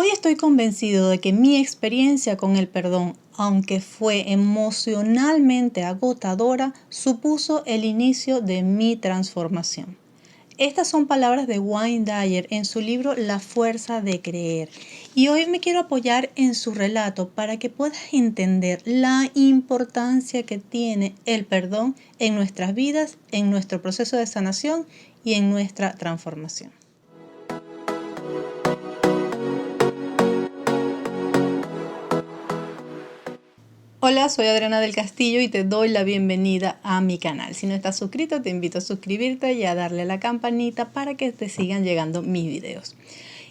Hoy estoy convencido de que mi experiencia con el perdón, aunque fue emocionalmente agotadora, supuso el inicio de mi transformación. Estas son palabras de Wayne Dyer en su libro La fuerza de creer. Y hoy me quiero apoyar en su relato para que puedas entender la importancia que tiene el perdón en nuestras vidas, en nuestro proceso de sanación y en nuestra transformación. Hola, soy Adriana del Castillo y te doy la bienvenida a mi canal. Si no estás suscrito, te invito a suscribirte y a darle a la campanita para que te sigan llegando mis videos.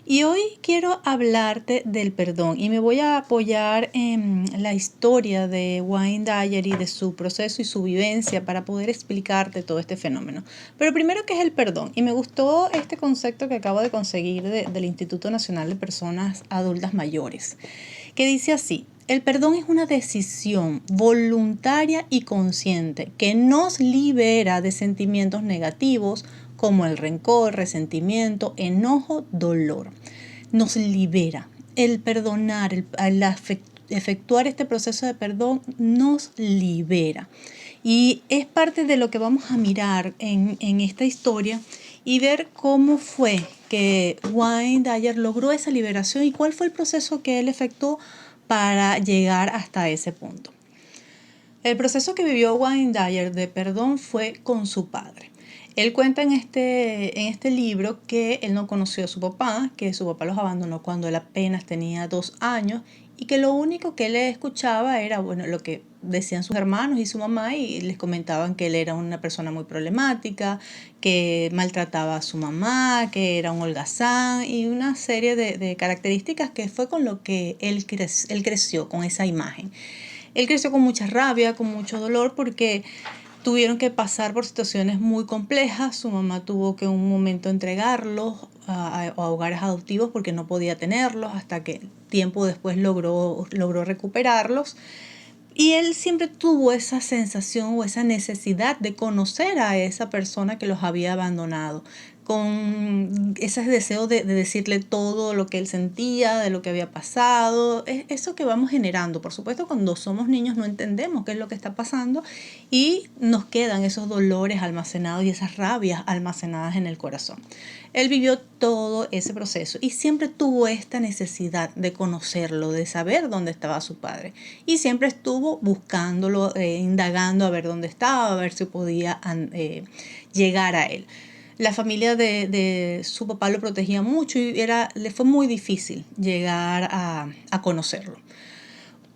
Y hoy quiero hablarte del perdón y me voy a apoyar en la historia de Wayne Dyer y de su proceso y su vivencia para poder explicarte todo este fenómeno. Pero primero, ¿qué es el perdón? Y me gustó este concepto que acabo de conseguir del Instituto Nacional de Personas Adultas Mayores, que dice así: el perdón es una decisión voluntaria y consciente que nos libera de sentimientos negativos como el rencor, resentimiento, enojo, dolor. Nos libera. El perdonar, el efectuar este proceso de perdón nos libera. Y es parte de lo que vamos a mirar en esta historia y ver cómo fue que Wayne Dyer logró esa liberación y cuál fue el proceso que él efectuó para llegar hasta ese punto. El proceso que vivió Wayne Dyer de perdón fue con su padre. Él cuenta en este libro que él no conoció a su papá, que su papá los abandonó cuando él apenas tenía 2 años y que lo único que él escuchaba era lo que decían sus hermanos y su mamá, y les comentaban que él era una persona muy problemática, que maltrataba a su mamá, que era un holgazán y una serie de características que fue con lo que él creció, con esa imagen. Él creció con mucha rabia, con mucho dolor, porque tuvieron que pasar por situaciones muy complejas. Su mamá tuvo que en un momento entregarlos a hogares adoptivos porque no podía tenerlos, hasta que tiempo después logró recuperarlos. Y él siempre tuvo esa sensación o esa necesidad de conocer a esa persona que los había abandonado, con ese deseo de decirle todo lo que él sentía, de lo que había pasado. Es eso que vamos generando. Por supuesto, cuando somos niños no entendemos qué es lo que está pasando y nos quedan esos dolores almacenados y esas rabias almacenadas en el corazón. Él vivió todo ese proceso y siempre tuvo esta necesidad de conocerlo, de saber dónde estaba su padre. Y siempre estuvo buscándolo, indagando a ver dónde estaba, a ver si podía llegar a él. La familia de su papá lo protegía mucho y le fue muy difícil llegar a conocerlo.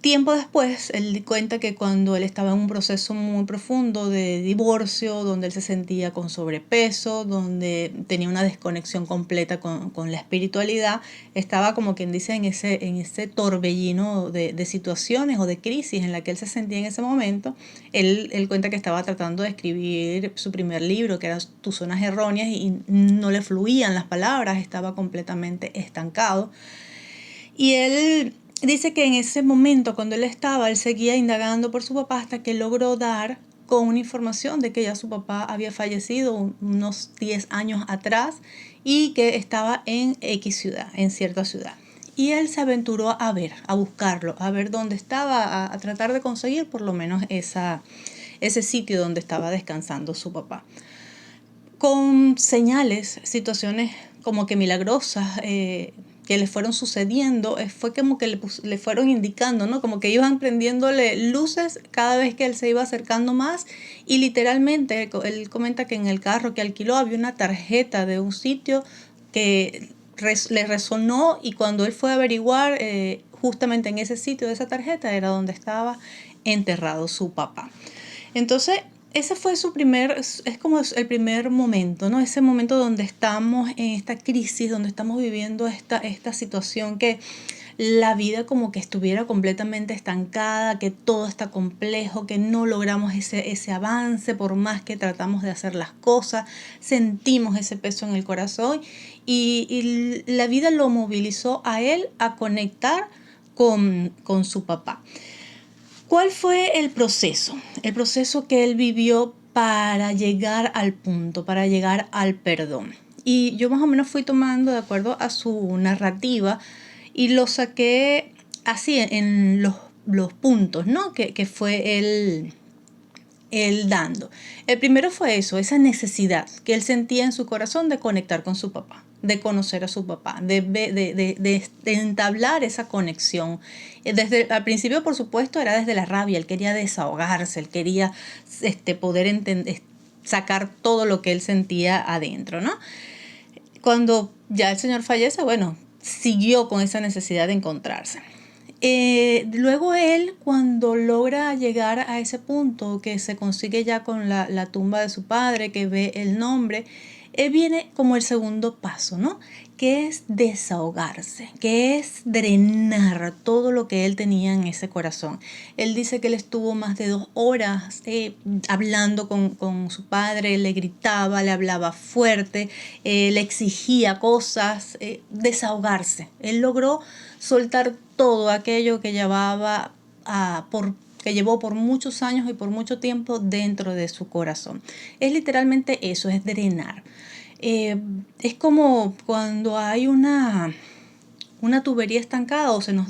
Tiempo después, él cuenta que cuando él estaba en un proceso muy profundo de divorcio, donde él se sentía con sobrepeso, donde tenía una desconexión completa con la espiritualidad, estaba, como quien dice, en ese torbellino de situaciones o de crisis en la que él se sentía en ese momento. Él cuenta que estaba tratando de escribir su primer libro, que era Tus zonas erróneas, y no le fluían las palabras, estaba completamente estancado. Y él dice que en ese momento, cuando él seguía indagando por su papá hasta que logró dar con una información de que ya su papá había fallecido unos 10 años atrás y que estaba en X ciudad, en cierta ciudad. Y él se aventuró a buscarlo, a ver dónde estaba, a tratar de conseguir por lo menos ese sitio donde estaba descansando su papá. Con señales, situaciones como que milagrosas, que le fueron sucediendo, fue como que le fueron indicando, ¿no? Como que iban prendiéndole luces cada vez que él se iba acercando más, y literalmente él comenta que en el carro que alquiló había una tarjeta de un sitio que le resonó, y cuando él fue a averiguar, justamente en ese sitio de esa tarjeta era donde estaba enterrado su papá. Entonces, ese fue es como el primer momento, ¿no? Ese momento donde estamos en esta crisis, donde estamos viviendo esta situación que la vida como que estuviera completamente estancada, que todo está complejo, que no logramos ese avance por más que tratamos de hacer las cosas, sentimos ese peso en el corazón, y la vida lo movilizó a él a conectar con su papá. ¿Cuál fue el proceso? El proceso que él vivió para llegar al punto, para llegar al perdón. Y yo más o menos fui tomando de acuerdo a su narrativa y lo saqué así en los puntos, ¿no? Que fue él dando. El primero fue eso, esa necesidad que él sentía en su corazón de conectar con su papá, de conocer a su papá, de entablar esa conexión. Al principio, por supuesto, era desde la rabia, él quería desahogarse, él quería poder sacar todo lo que él sentía adentro, ¿no? Cuando ya el señor fallece, bueno, siguió con esa necesidad de encontrarse. Luego él, cuando logra llegar a ese punto, que se consigue ya con la tumba de su padre, que ve el nombre, viene como el segundo paso, ¿no? Que es desahogarse, que es drenar todo lo que él tenía en ese corazón. Él dice que él estuvo más de 2 horas hablando con su padre, le gritaba, le hablaba fuerte, le exigía cosas, desahogarse. Él logró soltar todo aquello que que llevó por muchos años y por mucho tiempo dentro de su corazón. Es literalmente eso, es drenar. Es como cuando hay una tubería estancada o se nos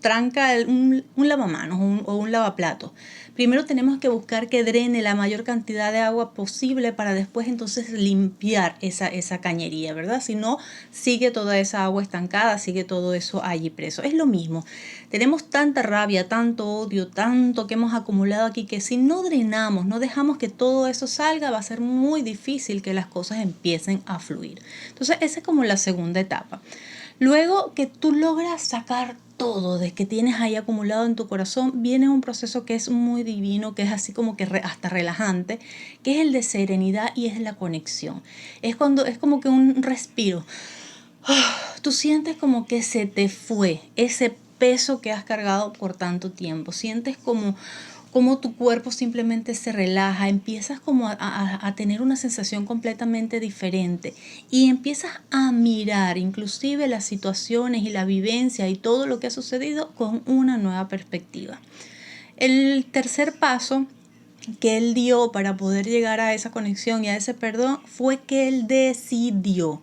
tranca un lavamanos o un lavaplatos. Primero tenemos que buscar que drene la mayor cantidad de agua posible para después entonces limpiar esa cañería, ¿verdad? Si no, sigue toda esa agua estancada, sigue todo eso allí preso. Es lo mismo. Tenemos tanta rabia, tanto odio, tanto que hemos acumulado aquí que si no drenamos, no dejamos que todo eso salga, va a ser muy difícil que las cosas empiecen a fluir. Entonces, esa es como la segunda etapa. Luego que tú logras sacar todo de que tienes ahí acumulado en tu corazón, viene un proceso que es muy divino, que es así como que hasta relajante, que es el de serenidad y es la conexión. Es como que un respiro. Tú sientes como que se te fue ese peso que has cargado por tanto tiempo. Sientes como tu cuerpo simplemente se relaja, empiezas como a tener una sensación completamente diferente y empiezas a mirar inclusive las situaciones y la vivencia y todo lo que ha sucedido con una nueva perspectiva. El tercer paso que él dio para poder llegar a esa conexión y a ese perdón fue que él decidió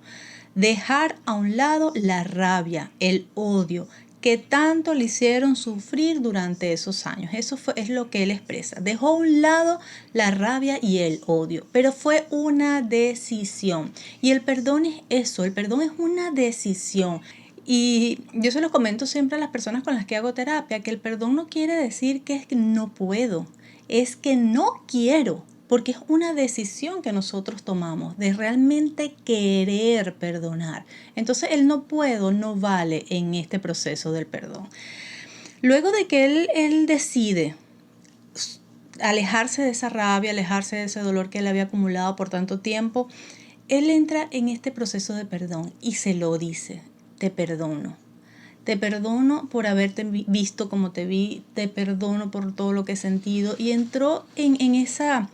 dejar a un lado la rabia, el odio, que tanto le hicieron sufrir durante esos años. Es lo que él expresa. Dejó a un lado la rabia y el odio, pero fue una decisión. Y el perdón es eso, el perdón es una decisión. Y yo se lo comento siempre a las personas con las que hago terapia, que el perdón no quiere decir que es que no puedo, es que no quiero. Porque es una decisión que nosotros tomamos de realmente querer perdonar. Entonces el no puedo no vale en este proceso del perdón. Luego de que él decide alejarse de esa rabia, alejarse de ese dolor que él había acumulado por tanto tiempo, él entra en este proceso de perdón y se lo dice: te perdono. Te perdono por haberte visto como te vi, te perdono por todo lo que he sentido. Y entró en esa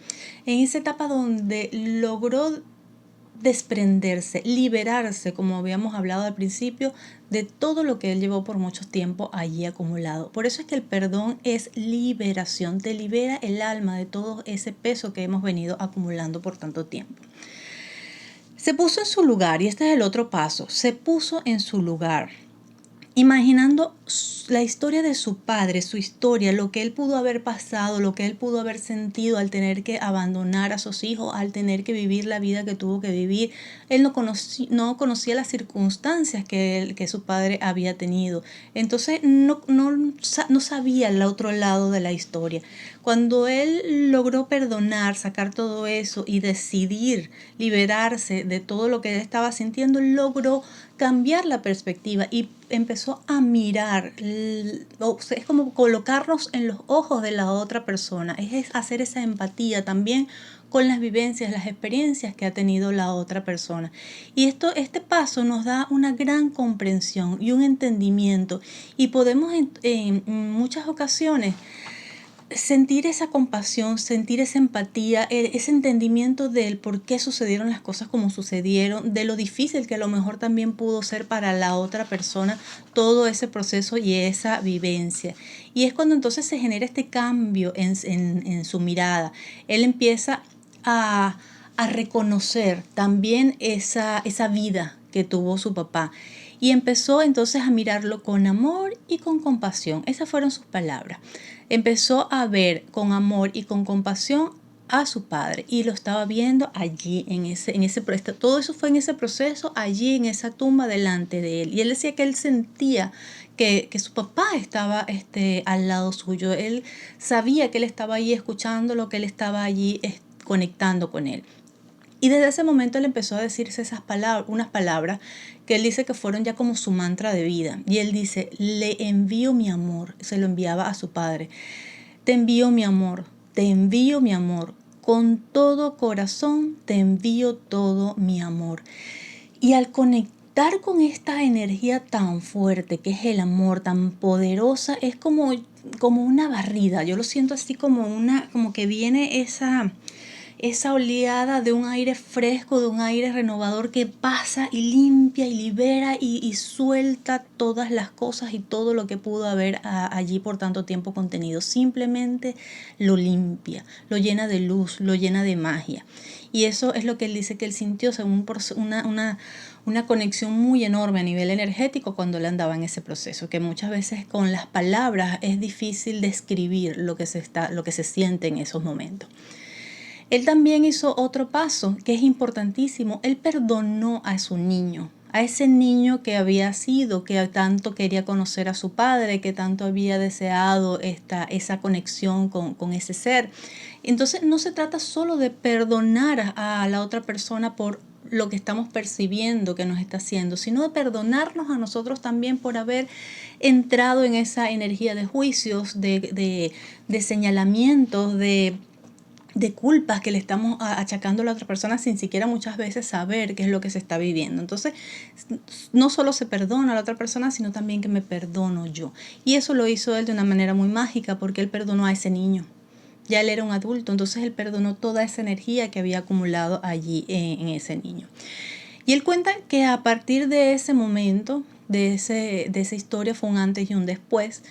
etapa donde logró desprenderse, liberarse, como habíamos hablado al principio, de todo lo que él llevó por mucho tiempo allí acumulado. Por eso es que el perdón es liberación, te libera el alma de todo ese peso que hemos venido acumulando por tanto tiempo. Se puso en su lugar, y este es el otro paso, se puso en su lugar, imaginando la historia de su padre, su historia, lo que él pudo haber pasado, lo que él pudo haber sentido al tener que abandonar a sus hijos, al tener que vivir la vida que tuvo que vivir. Él no conocía las circunstancias que su padre había tenido. Entonces no sabía el otro lado de la historia. Cuando él logró perdonar, sacar todo eso y decidir liberarse de todo lo que él estaba sintiendo, logró cambiar la perspectiva y empezó a mirar. Es como colocarnos en los ojos de la otra persona, es hacer esa empatía también con las vivencias, las experiencias que ha tenido la otra persona. Y este paso nos da una gran comprensión y un entendimiento, y podemos en muchas ocasiones sentir esa compasión, sentir esa empatía, ese entendimiento del por qué sucedieron las cosas como sucedieron, de lo difícil que a lo mejor también pudo ser para la otra persona todo ese proceso y esa vivencia. Y es cuando entonces se genera este cambio en su mirada. Él empieza a reconocer también esa vida que tuvo su papá. y empezó entonces a mirarlo con amor y con compasión. Esas fueron sus palabras. Empezó a ver con amor y con compasión a su padre y lo estaba viendo allí todo eso fue en ese proceso, allí en esa tumba delante de él. Y él decía que él sentía que su papá estaba al lado suyo. Él sabía que él estaba allí escuchándolo, que él estaba allí conectando con él. Y desde ese momento él empezó a decirse unas palabras que él dice que fueron ya como su mantra de vida. Y él dice, le envío mi amor. Se lo enviaba a su padre. Te envío mi amor, te envío mi amor. Con todo corazón te envío todo mi amor. Y al conectar con esta energía tan fuerte que es el amor, tan poderosa, es como una barrida. Yo lo siento así como que viene esa oleada de un aire fresco, de un aire renovador que pasa y limpia y libera y suelta todas las cosas y todo lo que pudo haber allí por tanto tiempo contenido. Simplemente lo limpia, lo llena de luz, lo llena de magia. Y eso es lo que él dice que él sintió, según una conexión muy enorme a nivel energético cuando él andaba en ese proceso, que muchas veces con las palabras es difícil describir lo que se siente en esos momentos. Él también hizo otro paso que es importantísimo. Él perdonó a su niño, a ese niño que había sido, que tanto quería conocer a su padre, que tanto había deseado esa conexión con ese ser. Entonces no se trata solo de perdonar a la otra persona por lo que estamos percibiendo que nos está haciendo, sino de perdonarnos a nosotros también por haber entrado en esa energía de juicios, de señalamientos, de culpas que le estamos achacando a la otra persona sin siquiera muchas veces saber qué es lo que se está viviendo. Entonces, no solo se perdona a la otra persona, sino también que me perdono yo. Y eso lo hizo él de una manera muy mágica porque él perdonó a ese niño. Ya él era un adulto, entonces él perdonó toda esa energía que había acumulado allí en ese niño. Y él cuenta que a partir de ese momento, de esa historia, fue un antes y un después,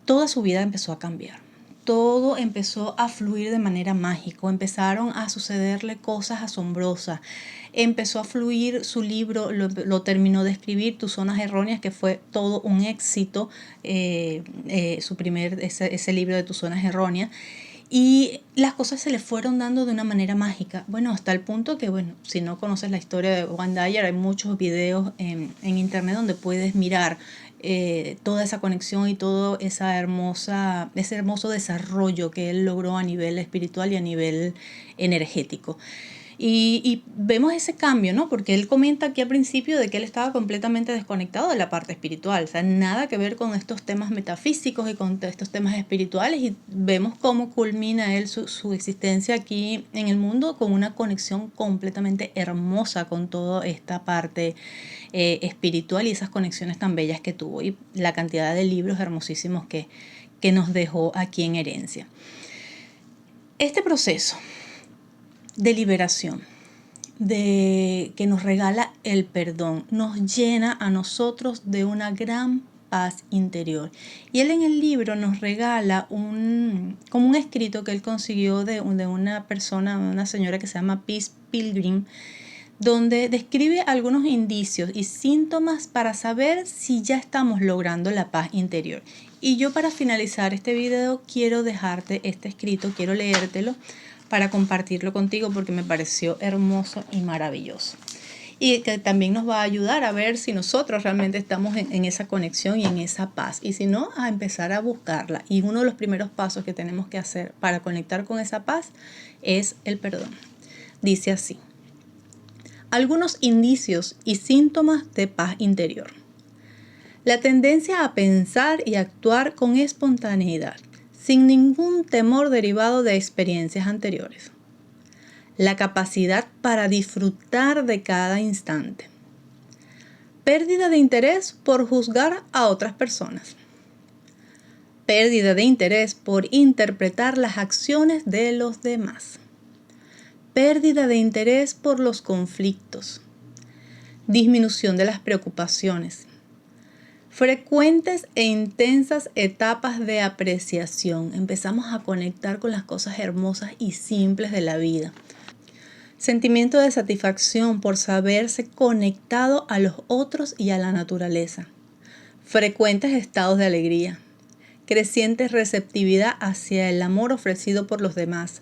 toda su vida empezó a cambiar. Todo empezó a fluir de manera mágica, empezaron a sucederle cosas asombrosas, empezó a fluir su libro, lo terminó de escribir, Tus Zonas Erróneas, que fue todo un éxito, ese libro de Tus Zonas Erróneas, y las cosas se le fueron dando de una manera mágica. Bueno, hasta el punto que, si no conoces la historia de Wayne Dyer, hay muchos videos en internet donde puedes mirar toda esa conexión y todo ese hermoso desarrollo que él logró a nivel espiritual y a nivel energético. Y vemos ese cambio, ¿no? Porque él comenta aquí al principio de que él estaba completamente desconectado de la parte espiritual, o sea, nada que ver con estos temas metafísicos y con estos temas espirituales, y vemos cómo culmina él su existencia aquí en el mundo con una conexión completamente hermosa con toda esta parte espiritual y esas conexiones tan bellas que tuvo y la cantidad de libros hermosísimos que nos dejó aquí en herencia. Este proceso de liberación, que nos regala el perdón, nos llena a nosotros de una gran paz interior. Y él en el libro nos regala como un escrito que él consiguió de una persona, una señora que se llama Peace Pilgrim, donde describe algunos indicios y síntomas para saber si ya estamos logrando la paz interior. Y yo, para finalizar este video, quiero dejarte este escrito, quiero leértelo para compartirlo contigo porque me pareció hermoso y maravilloso. Y que también nos va a ayudar a ver si nosotros realmente estamos en esa conexión y en esa paz. Y si no, a empezar a buscarla. Y uno de los primeros pasos que tenemos que hacer para conectar con esa paz es el perdón. Dice así: algunos indicios y síntomas de paz interior. La tendencia a pensar y actuar con espontaneidad, sin ningún temor derivado de experiencias anteriores. La capacidad para disfrutar de cada instante. Pérdida de interés por juzgar a otras personas. Pérdida de interés por interpretar las acciones de los demás. Pérdida de interés por los conflictos. Disminución de las preocupaciones. Frecuentes e intensas etapas de apreciación. Empezamos a conectar con las cosas hermosas y simples de la vida. Sentimiento de satisfacción por saberse conectado a los otros y a la naturaleza. Frecuentes estados de alegría. Creciente receptividad hacia el amor ofrecido por los demás,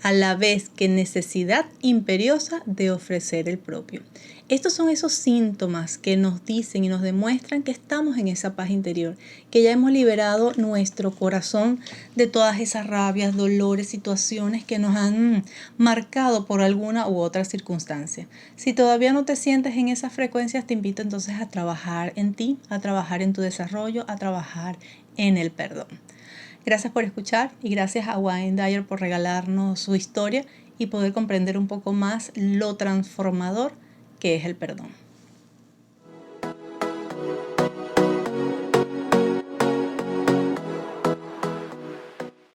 a la vez que necesidad imperiosa de ofrecer el propio. Estos son esos síntomas que nos dicen y nos demuestran que estamos en esa paz interior, que ya hemos liberado nuestro corazón de todas esas rabias, dolores, situaciones que nos han marcado por alguna u otra circunstancia. Si todavía no te sientes en esas frecuencias, te invito entonces a trabajar en ti, a trabajar en tu desarrollo, a trabajar en el perdón. Gracias por escuchar y gracias a Wayne Dyer por regalarnos su historia y poder comprender un poco más lo transformador que es el perdón.